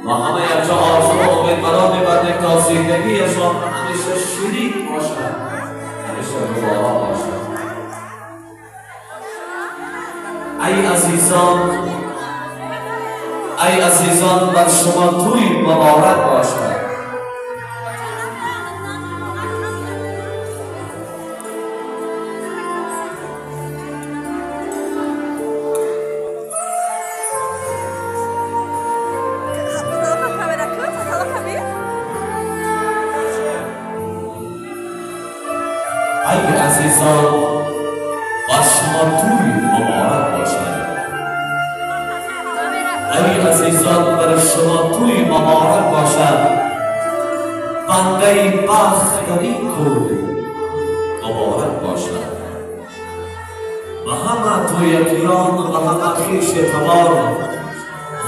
و همه یک جا آرزو و امیدوارا می‌بردیم تا زندگیشان همیشه شیرین باشد، همیشه گوارا باشد. ای عزیزان بر شما توی مبارک باشد. ای عزیزان بر شما توی مبارک باشد. ای عزیزان بر شما توی مبارک باشد. بنده بخت در این کوی مبارک باشد. و همه تویکیان و همه خویش اعتبار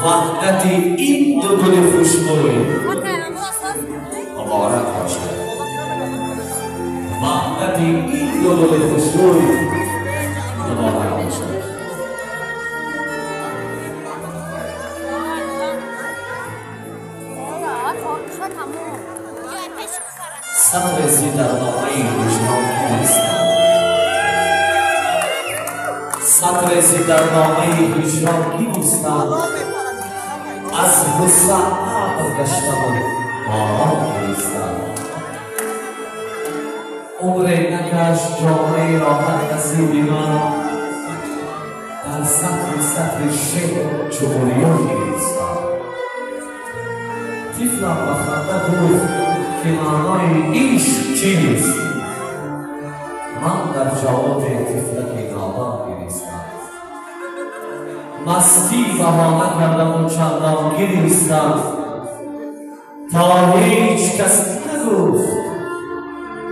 وحدت این دو گل خوشبوی مبارک باشد. وحدت این دو گل خوشبوی مبارک باشد. سررسی در نامه هجران نیستم. سررسی در نامه هجران نیستم. از غصه آب گشتم و باران نیستم. عمر نکش جامعه راحت نصیبی من. در سطر شعر چغلیان نیستم. طفلم و خنده گفت که معنای عشق چیست؟ من در جواب طفلک نادان گریستم. مستی بهانه کردم و چندان گریستم تا هیچ کس نگفت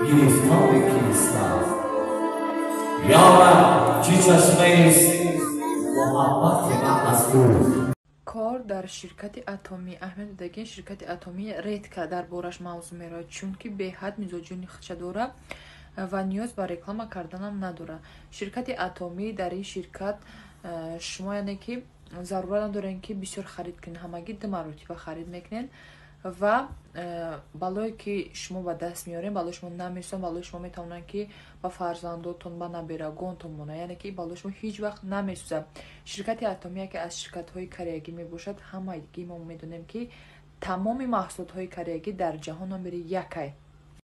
گرفتار کیستم. یارب چی چشمه‌ایست محبت من از تو. کار дар ширкати атомӣ аҳамият додагин ширкати атомӣ редка дар бораш мавзӯъ мерояд, чунки беҳад мизоҷони худша дора ва ниёз ба реклама карданам надора. ширкати атомӣ дар ин ширкат шумо яъне ки зарурат надорен ки бисёр харид кунед, ҳамагӣ ду маротиба харид мекунед ва балое ки шумо ба даст меорен, балои шумо намерасонад, балои шумо метавонанд ки ба фарзандотон, ба набирагонтон монад, яъне ки балои шумо ҳеҷ вақт намесӯзад. ширкати атомӣ яке аз ширкатҳои кореягӣ мебошад. ҳамагӣ мо медонем ки тамоми маҳсулотҳои кореягӣ дар ҷаҳон номери якай.